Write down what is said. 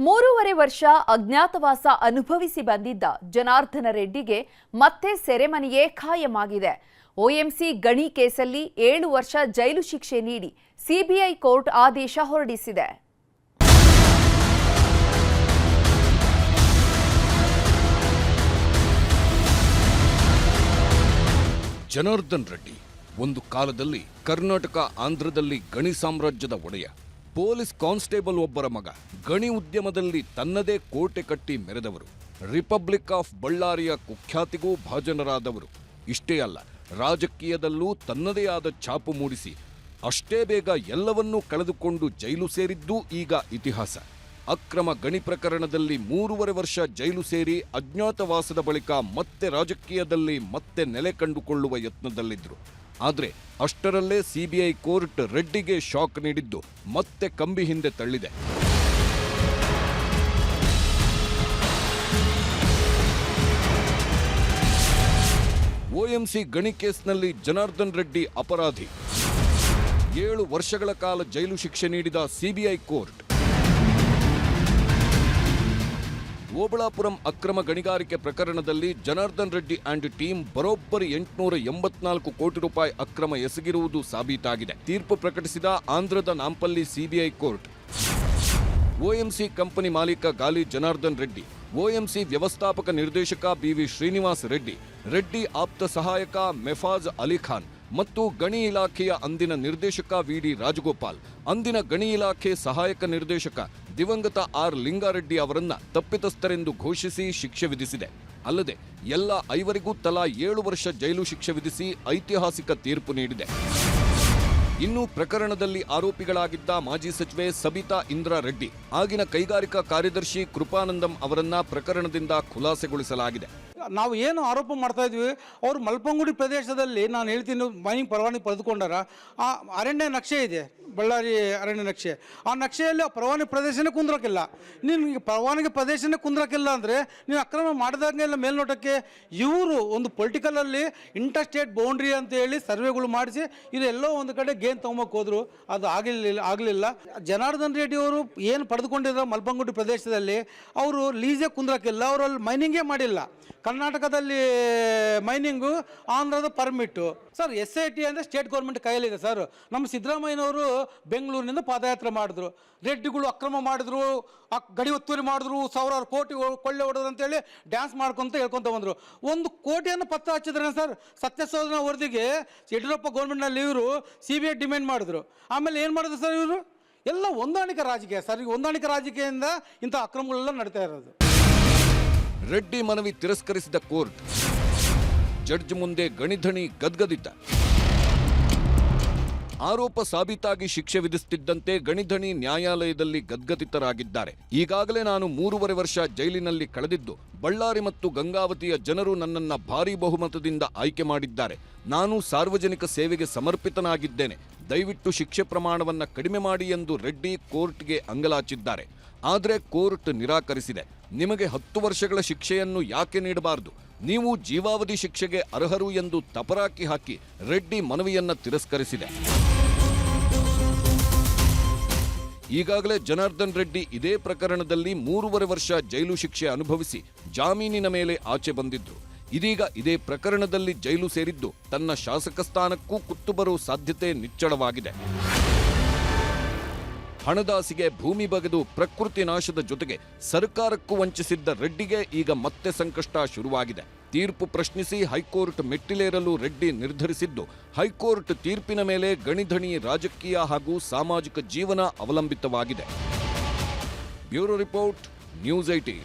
3.5 ವರ್ಷ ಅಜ್ಞಾತವಾಸ ಅನುಭವಿಸಿ ಬಂದಿದ್ದ ಜನಾರ್ದನ ರೆಡ್ಡಿಗೆ ಮತ್ತೆ ಸೆರೆಮನೆಯೇ ಖಾಯಮಾಗಿದೆ. ಒಎಂಸಿ ಗಣಿ ಕೇಸಲ್ಲಿ 7 ವರ್ಷ ಜೈಲು ಶಿಕ್ಷೆ ನೀಡಿ ಸಿಬಿಐ ಕೋರ್ಟ್ ಆದೇಶ ಹೊರಡಿಸಿದೆ. ಜನಾರ್ದನ್ ರೆಡ್ಡಿ ಒಂದು ಕಾಲದಲ್ಲಿ ಕರ್ನಾಟಕ ಆಂಧ್ರದಲ್ಲಿ ಗಣಿ ಸಾಮ್ರಾಜ್ಯದ ಒಡೆಯ. ಪೊಲೀಸ್ ಕಾನ್ಸ್ಟೇಬಲ್ ಒಬ್ಬರ ಮಗ. ಗಣಿ ಉದ್ಯಮದಲ್ಲಿ ತನ್ನದೇ ಕೋಟೆ ಕಟ್ಟಿ ಮೆರೆದವರು. ರಿಪಬ್ಲಿಕ್ ಆಫ್ ಬಳ್ಳಾರಿಯ ಕುಖ್ಯಾತಿಗೂ ಭಾಜನರಾದವರು. ಇಷ್ಟೇ ಅಲ್ಲ, ರಾಜಕೀಯದಲ್ಲೂ ತನ್ನದೇ ಆದ ಛಾಪು ಮೂಡಿಸಿ ಅಷ್ಟೇ ಬೇಗ ಎಲ್ಲವನ್ನೂ ಕಳೆದುಕೊಂಡು ಜೈಲು ಸೇರಿದ್ದೂ ಈಗ ಇತಿಹಾಸ. ಅಕ್ರಮ ಗಣಿ ಪ್ರಕರಣದಲ್ಲಿ 3.5 ವರ್ಷ ಜೈಲು ಸೇರಿ ಅಜ್ಞಾತವಾಸದ ಬಳಿಕ ಮತ್ತೆ ರಾಜಕೀಯದಲ್ಲಿ ಮತ್ತೆ ನೆಲೆ ಕಂಡುಕೊಳ್ಳುವ ಯತ್ನದಲ್ಲಿದ್ದರು. ಆದರೆ ಅಷ್ಟರಲ್ಲೇ ಸಿಬಿಐ ಕೋರ್ಟ್ ರೆಡ್ಡಿಗೆ ಶಾಕ್ ನೀಡಿದ್ದು ಮತ್ತೆ ಕಂಬಿ ಹಿಂದೆ ತಳ್ಳಿದೆ. ಒಎಂಸಿ ಗಣಿ ಕೇಸ್ನಲ್ಲಿ ಜನಾರ್ದನ್ ರೆಡ್ಡಿ ಅಪರಾಧಿ. 7 ವರ್ಷಗಳ ಕಾಲ ಜೈಲು ಶಿಕ್ಷೆ ನೀಡಿದ ಸಿಬಿಐ ಕೋರ್ಟ್ ಓಬಳಾಪುರಂ ಅಕ್ರಮ ಗಣಿಗಾರಿಕೆ ಪ್ರಕರಣದಲ್ಲಿ ಜನಾರ್ದನ್ ರೆಡ್ಡಿ ಅಂಡ್ ಟೀಮ್ ಬರೋಬ್ಬರಿ 884 ಕೋಟಿ ರೂಪಾಯಿ ಅಕ್ರಮ ಎಸಗಿರುವುದು ಸಾಬೀತಾಗಿದೆ. ತೀರ್ಪು ಪ್ರಕಟಿಸಿದ ಆಂಧ್ರದ ನಾಂಪಲ್ಲಿ ಸಿಬಿಐ ಕೋರ್ಟ್ ಒಎಂಸಿ ಕಂಪನಿ ಮಾಲೀಕ ಗಾಲಿ ಜನಾರ್ದನ್ ರೆಡ್ಡಿ, ಒಎಂಸಿ ವ್ಯವಸ್ಥಾಪಕ ನಿರ್ದೇಶಕ ಬಿವಿ ಶ್ರೀನಿವಾಸ್ ರೆಡ್ಡಿ, ರೆಡ್ಡಿ ಆಪ್ತ ಸಹಾಯಕ ಮೆಫಾಜ್ ಅಲಿ ಖಾನ್ ಮತ್ತು ಗಣಿ ಇಲಾಖೆಯ ಅಂದಿನ ನಿರ್ದೇಶಕ ವಿಡಿ ರಾಜಗೋಪಾಲ್, ಅಂದಿನ ಗಣಿ ಇಲಾಖೆ ಸಹಾಯಕ ನಿರ್ದೇಶಕ ದಿವಂಗತ ಆರ್ ಲಿಂಗಾರೆಡ್ಡಿ ಅವರನ್ನ ತಪ್ಪಿತಸ್ಥರೆಂದು ಘೋಷಿಸಿ ಶಿಕ್ಷೆ ವಿಧಿಸಿದೆ. ಅಲ್ಲದೆ ಎಲ್ಲ 5 ತಲಾ 7 ವರ್ಷ ಜೈಲು ಶಿಕ್ಷೆ ವಿಧಿಸಿ ಐತಿಹಾಸಿಕ ತೀರ್ಪು ನೀಡಿದೆ. ಇನ್ನು ಪ್ರಕರಣದಲ್ಲಿ ಆರೋಪಿಗಳಾಗಿದ್ದ ಮಾಜಿ ಸಚಿವೆ ಸಬಿತಾ ಇಂದ್ರಾ ರೆಡ್ಡಿ, ಆಗಿನ ಕೈಗಾರಿಕಾ ಕಾರ್ಯದರ್ಶಿ ಕೃಪಾನಂದಂ ಅವರನ್ನ ಪ್ರಕರಣದಿಂದ ಖುಲಾಸೆಗೊಳಿಸಲಾಗಿದೆ. ನಾವು ಏನು ಆರೋಪ ಮಾಡ್ತಾ ಇದ್ವಿ, ಅವರು ಮಲ್ಪಂಗುಡಿ ಪ್ರದೇಶದಲ್ಲಿ ನಾನು ಹೇಳ್ತೀನಿ ಮೈನಿಂಗ್ ಪರವಾನಗಿ ಪಡೆದುಕೊಂಡಾರ. ಆ ಅರಣ್ಯ ನಕ್ಷೆ ಇದೆ, ಬಳ್ಳಾರಿ ಅರಣ್ಯ ನಕ್ಷೆ. ಆ ನಕ್ಷೆಯಲ್ಲಿ ಪರವಾನಗಿ ಪ್ರದೇಶನೇ ಕುಂದ್ರಕ್ಕಿಲ್ಲ. ನಿನಗೆ ಪರವಾನಗಿ ಪ್ರದೇಶನೇ ಕುಂದ್ರಕ್ಕಿಲ್ಲ ಅಂದರೆ ನೀನು ಅಕ್ರಮ ಮಾಡಿದಾಗೆಲ್ಲ ಮೇಲ್ನೋಟಕ್ಕೆ ಇವರು ಒಂದು ಪೊಲಿಟಿಕಲಲ್ಲಿ ಇಂಟರ್ ಸ್ಟೇಟ್ ಬೌಂಡ್ರಿ ಅಂತ ಹೇಳಿ ಸರ್ವೆಗಳು ಮಾಡಿಸಿ ಇದೆಲ್ಲೋ ಒಂದು ಕಡೆ ಗೇನ್ ತೊಗೊಂಬಕ್ಕೆ ಹೋದ್ರು. ಅದು ಆಗಲಿಲ್ಲ. ಜನಾರ್ದನ್ ರೆಡ್ಡಿ ಅವರು ಏನು ಪಡೆದುಕೊಂಡಿರೋ ಮಲ್ಪಂಗುಡಿ ಪ್ರದೇಶದಲ್ಲಿ ಅವರು ಲೀಸೇ ಕುಂದ್ರಕ್ಕಿಲ್ಲ, ಅವರು ಅಲ್ಲಿ ಮೈನಿಂಗೇ ಮಾಡಿಲ್ಲ. ಕರ್ನಾಟಕದಲ್ಲಿ ಮೈನಿಂಗು, ಆಂಧ್ರದ ಪರ್ಮಿಟ್ಟು. ಸರ್ SIT ಅಂದರೆ ಸ್ಟೇಟ್ ಗೌರ್ಮೆಂಟ್ ಕೈಯಲ್ಲಿದೆ ಸರ್. ನಮ್ಮ ಸಿದ್ದರಾಮಯ್ಯನವರು ಬೆಂಗಳೂರಿನಿಂದ ಪಾದಯಾತ್ರೆ ಮಾಡಿದ್ರು. ರೆಡ್ಡಿಗಳು ಅಕ್ರಮ ಮಾಡಿದ್ರು, ಗಡಿ ಒತ್ತುವರಿ ಮಾಡಿದ್ರು, 1000 ಕೋಟಿ ಕೊಳ್ಳೆ ಹೊಡೆದ್ರು ಅಂತೇಳಿ ಡ್ಯಾನ್ಸ್ ಮಾಡ್ಕೊಂತ ಹೇಳ್ಕೊಂತ ಬಂದರು. 1 ಕೋಟಿಯನ್ನು ಪತ್ತೆ ಹಚ್ಚಿದ್ರೆ ಸರ್, ಸತ್ಯಶೋಧನಾ ವರದಿಗೆ ಯಡಿಯೂರಪ್ಪ ಗೌರ್ಮೆಂಟ್ನಲ್ಲಿ ಇವರು CBI ಡಿಮ್ಯಾಂಡ್ ಮಾಡಿದ್ರು. ಆಮೇಲೆ ಏನು ಮಾಡಿದ್ರು ಸರ್ ಇವರು? ಎಲ್ಲ ಹೊಂದಾಣಿಕೆ ರಾಜಕೀಯ ಸರ್. ಈ ಹೊಂದಾಣಿಕೆ ರಾಜಕೀಯದಿಂದ ಇಂಥ ಅಕ್ರಮಗಳೆಲ್ಲ ನಡೀತಾ ಇರೋದು. ರೆಡ್ಡಿ ಮನವಿ ತಿರಸ್ಕರಿಸಿದ ಕೋರ್ಟ್. ಜಡ್ಜ್ ಮುಂದೆ ಗಣಿಧಣಿ ಗದ್ಗದಿದ್ದ. ಆರೋಪ ಸಾಬೀತಾಗಿ ಶಿಕ್ಷೆ ವಿಧಿಸುತ್ತಿದ್ದಂತೆ ಗಣಿಧಣಿ ನ್ಯಾಯಾಲಯದಲ್ಲಿ ಗದ್ಗದಿತರಾಗಿದ್ದಾರೆ. ಈಗಾಗಲೇ ನಾನು 3.5 ವರ್ಷ ಜೈಲಿನಲ್ಲಿ ಕಳೆದಿದ್ದು, ಬಳ್ಳಾರಿ ಮತ್ತು ಗಂಗಾವತಿಯ ಜನರು ನನ್ನನ್ನ ಭಾರೀ ಬಹುಮತದಿಂದ ಆಯ್ಕೆ ಮಾಡಿದ್ದಾರೆ. ನಾನು ಸಾರ್ವಜನಿಕ ಸೇವೆಗೆ ಸಮರ್ಪಿತನಾಗಿದ್ದೇನೆ. ದಯವಿಟ್ಟು ಶಿಕ್ಷೆ ಪ್ರಮಾಣವನ್ನ ಕಡಿಮೆ ಮಾಡಿ ಎಂದು ರೆಡ್ಡಿ ಕೋರ್ಟ್ಗೆ ಅಂಗಲಾಚಿದ್ದಾರೆ. ಆದರೆ ಕೋರ್ಟ್ ನಿರಾಕರಿಸಿದೆ. ನಿಮಗೆ 10 ವರ್ಷಗಳ ಶಿಕ್ಷೆಯನ್ನು ಯಾಕೆ ನೀಡಬಾರದು? ನೀವು ಜೀವಾವಧಿ ಶಿಕ್ಷೆಗೆ ಅರ್ಹರು ಎಂದು ತಪರಾಕಿ ಹಾಕಿ ರೆಡ್ಡಿ ಮನವಿಯನ್ನ ತಿರಸ್ಕರಿಸಿದೆ. ಈಗಾಗಲೇ ಜನಾರ್ದನ್ ರೆಡ್ಡಿ ಇದೇ ಪ್ರಕರಣದಲ್ಲಿ 3.5 ವರ್ಷ ಜೈಲು ಶಿಕ್ಷೆ ಅನುಭವಿಸಿ ಜಾಮೀನಿನ ಮೇಲೆ ಆಚೆ ಬಂದಿದ್ರು. ಇದೀಗ ಇದೇ ಪ್ರಕರಣದಲ್ಲಿ ಜೈಲು ಸೇರಿದ್ದು ತನ್ನ ಶಾಸಕ ಸ್ಥಾನಕ್ಕೂ ಕುತ್ತು ಬರೋ ಸಾಧ್ಯತೆ ನಿಚ್ಚಳವಾಗಿದೆ. ಹಣದಾಸಿಗೆ ಭೂಮಿ ಬಗೆದು ಪ್ರಕೃತಿ ನಾಶದ ಜೊತೆಗೆ ಸರ್ಕಾರಕ್ಕೂ ವಂಚಿಸಿದ್ದ ರೆಡ್ಡಿಗೆ ಈಗ ಮತ್ತೆ ಸಂಕಷ್ಟ ಶುರುವಾಗಿದೆ. ತೀರ್ಪು ಪ್ರಶ್ನಿಸಿ ಹೈಕೋರ್ಟ್ ಮೆಟ್ಟಿಲೇರಲು ರೆಡ್ಡಿ ನಿರ್ಧರಿಸಿದ್ದು, ಹೈಕೋರ್ಟ್ ತೀರ್ಪಿನ ಮೇಲೆ ಗಣಿಧಣಿ ರಾಜಕೀಯ ಹಾಗೂ ಸಾಮಾಜಿಕ ಜೀವನ ಅವಲಂಬಿತವಾಗಿದೆ. Bureau report, news 18.